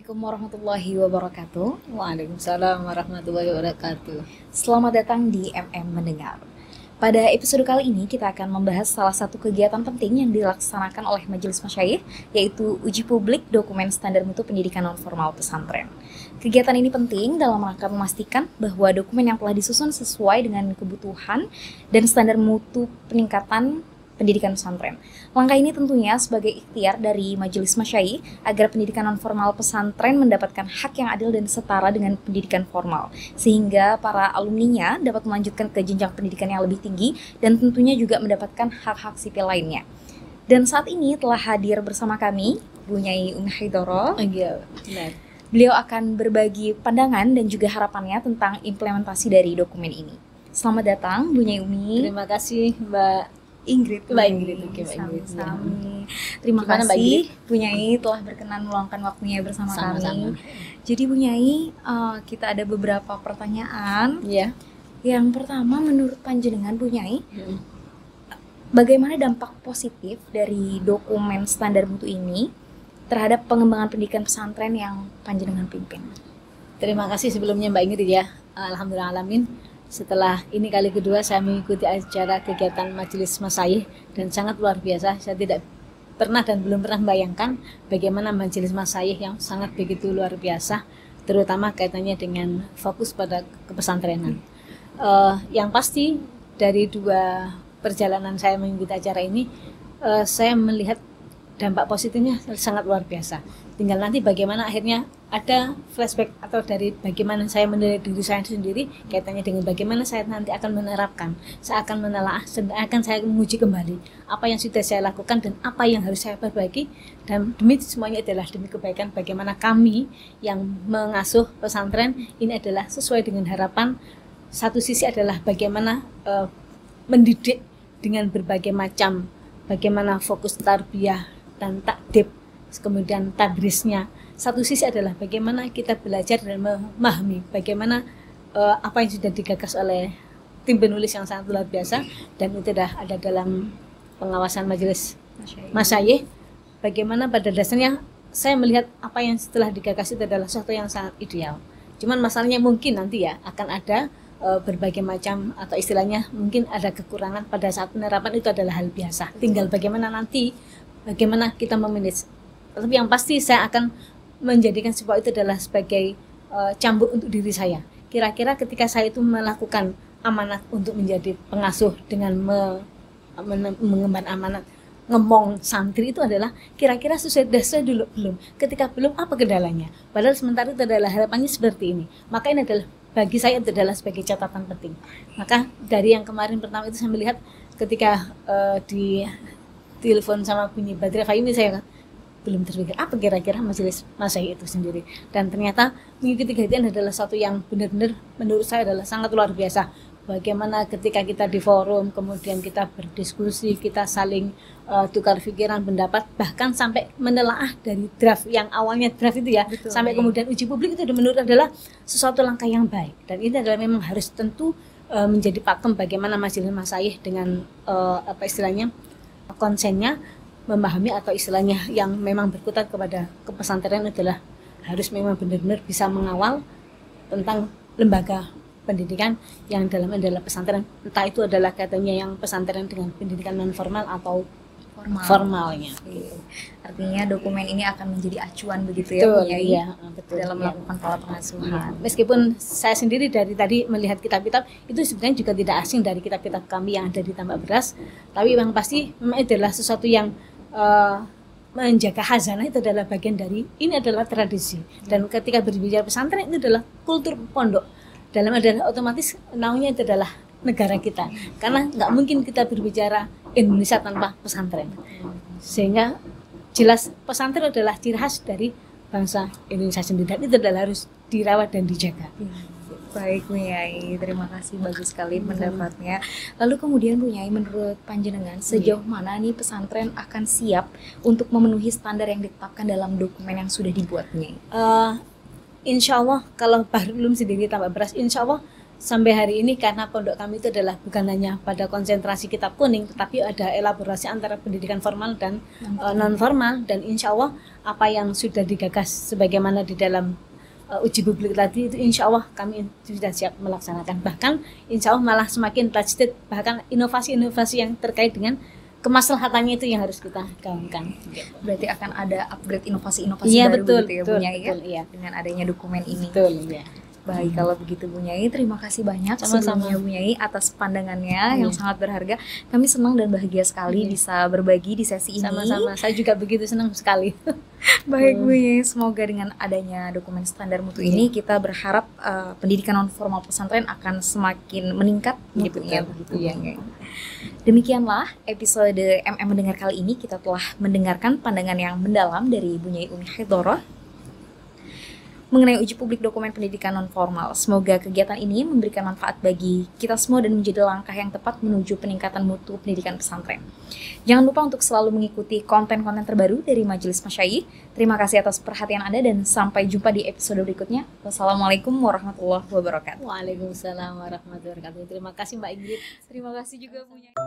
Assalamualaikum warahmatullahi wabarakatuh. Waalaikumsalam warahmatullahi wabarakatuh. Selamat datang di MM Mendengar. Pada episode kali ini kita akan membahas salah satu kegiatan penting yang dilaksanakan oleh Majelis Masyayikh, yaitu uji publik dokumen standar mutu pendidikan non-formal pesantren. Kegiatan ini penting dalam rangka memastikan bahwa dokumen yang telah disusun sesuai dengan kebutuhan dan standar mutu peningkatan pendidikan pesantren. Langkah ini tentunya sebagai ikhtiar dari Majelis Masyayikh agar pendidikan non-formal pesantren mendapatkan hak yang adil dan setara dengan pendidikan formal, sehingga para alumninya dapat melanjutkan ke jenjang pendidikan yang lebih tinggi dan tentunya juga mendapatkan hak-hak sipil lainnya. Dan saat ini telah hadir bersama kami Bu Nyai Umi Haidoro. Iya, benar. Beliau akan berbagi pandangan dan juga harapannya tentang implementasi dari dokumen ini. Selamat datang Bu Nyai Umi. Terima kasih Mbak Ingrid. Mbak Ingrid. Oke, Mbak Ingrid. Sami. Terima Gimana, Mbak kasih Bu Nyai telah berkenan meluangkan waktunya bersama kami. Jadi Bu Nyai, kita ada beberapa pertanyaan. Iya. Yang pertama, menurut panjenengan Bu Nyai, bagaimana dampak positif dari dokumen standar mutu ini terhadap pengembangan pendidikan pesantren yang panjenengan pimpin? Terima kasih sebelumnya Mbak Ingrid ya. Alhamdulillah alamin. Setelah ini kali kedua saya mengikuti acara kegiatan Majelis Masyayikh dan sangat luar biasa. Saya tidak pernah dan belum pernah membayangkan bagaimana Majelis Masyayikh yang sangat begitu luar biasa, terutama kaitannya dengan fokus pada kepesantrenan. Yang pasti dari dua perjalanan saya mengikuti acara ini, saya melihat dampak positifnya sangat luar biasa. Tinggal nanti bagaimana akhirnya ada flashback atau dari bagaimana saya menilai diri saya sendiri kaitannya dengan bagaimana saya nanti akan menerapkan. Saya akan menelaah, akan saya menguji kembali apa yang sudah saya lakukan dan apa yang harus saya perbaiki, dan demi semuanya adalah demi kebaikan bagaimana kami yang mengasuh pesantren ini adalah sesuai dengan harapan. Satu sisi adalah bagaimana mendidik dengan berbagai macam, bagaimana fokus tarbiyah dan takdib, kemudian tadrisnya. Satu sisi adalah bagaimana kita belajar dan memahami bagaimana apa yang sudah digagas oleh tim penulis yang sangat luar biasa, dan itu sudah ada dalam pengawasan Majelis Masyayikh. Bagaimana pada dasarnya saya melihat apa yang setelah digagas itu adalah sesuatu yang sangat ideal. Cuman masalahnya mungkin nanti ya akan ada berbagai macam, atau istilahnya mungkin ada kekurangan pada saat penerapan, itu adalah hal biasa. Tinggal bagaimana nanti, bagaimana kita memanage. Tapi yang pasti saya akan menjadikan sebuah itu adalah sebagai cambuk untuk diri saya. Kira-kira ketika saya itu melakukan amanat untuk menjadi pengasuh dengan mengemban amanat ngemong santri, itu adalah kira-kira sesuai dulu belum. Ketika belum, apa kendalanya? Padahal sementara itu adalah harapannya seperti ini. Maka ini adalah bagi saya itu adalah sebagai catatan penting. Maka dari yang kemarin pertama itu saya melihat ketika di telepon sama bunyi Badria Fahimi, saya belum terpikir apa kira-kira Majelis Masyayikh itu sendiri, dan ternyata mengikuti kegiatan adalah satu yang benar-benar menurut saya adalah sangat luar biasa. Bagaimana ketika kita di forum, kemudian kita berdiskusi, kita saling tukar pikiran, pendapat, bahkan sampai menelaah dari draft yang awalnya draft itu ya. Betul, sampai kemudian uji publik, itu menurut adalah sesuatu langkah yang baik, dan ini adalah memang harus tentu menjadi pakem bagaimana Majelis Masyayikh dengan apa istilahnya konsennya memahami, atau istilahnya yang memang berkutat kepada kepesantrenan adalah harus memang benar-benar bisa mengawal tentang lembaga pendidikan yang adalah pesantren, entah itu adalah katanya yang pesantren dengan pendidikan non formal atau formalnya. Artinya dokumen ini akan menjadi acuan begitu ya, Bu Nyai, betul, dalam melakukan pola pengasuhan. Meskipun saya sendiri dari tadi melihat kitab-kitab itu sebenarnya juga tidak asing dari kitab-kitab kami yang ada di Tambak Beras, tapi yang pasti memang adalah sesuatu yang menjaga khazanah, itu adalah bagian dari, ini adalah tradisi. Dan ketika berbicara pesantren, itu adalah kultur pondok, dalam adalah otomatis naunya itu adalah negara kita, karena nggak mungkin kita berbicara Indonesia tanpa pesantren. Sehingga jelas pesantren adalah ciri khas dari bangsa Indonesia sendiri, dan itu adalah harus dirawat dan dijaga. Baik Bu Nyai, terima kasih, bagus sekali pendapatnya. Lalu kemudian Bu Nyai, menurut panjenengan sejauh mana nih pesantren akan siap untuk memenuhi standar yang ditetapkan dalam dokumen yang sudah dibuat, Nyai? Insya Allah kalau Bahrul Ulum sendiri Tambak Beras, insya Allah sampai hari ini karena pondok kami itu adalah bukan hanya pada konsentrasi kitab kuning, tetapi ada elaborasi antara pendidikan formal dan non formal, dan insya Allah apa yang sudah digagas sebagaimana di dalam uji publik tadi itu insya Allah kami sudah siap melaksanakan. Bahkan insya Allah malah semakin tajdid, bahkan inovasi-inovasi yang terkait dengan kemaslahatannya itu yang harus kita gaungkan. Berarti akan ada upgrade inovasi-inovasi Iya, baru betul, gitu ya betul, Bu Nyai, betul, ya? iya. Dengan adanya dokumen ini. Betul, ya. Baik, kalau begitu Bu Nyai, terima kasih banyak Sama-sama. sebelumnya Bu Nyai atas pandangannya yang sangat berharga. Kami senang dan bahagia sekali bisa berbagi di sesi ini. Sama-sama, saya juga begitu senang sekali. Baik Bu Nyai, semoga dengan adanya dokumen standar mutu ini kita berharap pendidikan non formal pesantren akan semakin meningkat gitu ya, begitu Bu Nyai. Demikianlah episode MM Mendengar kali ini, kita telah mendengarkan pandangan yang mendalam dari Bu Nyai Umi Haidoroh mengenai uji publik dokumen pendidikan non formal. Semoga kegiatan ini memberikan manfaat bagi kita semua dan menjadi langkah yang tepat menuju peningkatan mutu pendidikan pesantren. Jangan lupa untuk selalu mengikuti konten-konten terbaru dari Majelis Masyayikh. Terima kasih atas perhatian Anda dan sampai jumpa di episode berikutnya. Wassalamualaikum warahmatullahi wabarakatuh. Waalaikumsalam warahmatullahi wabarakatuh. Terima kasih Mbak Ingrid. Terima kasih juga Bu Nyai.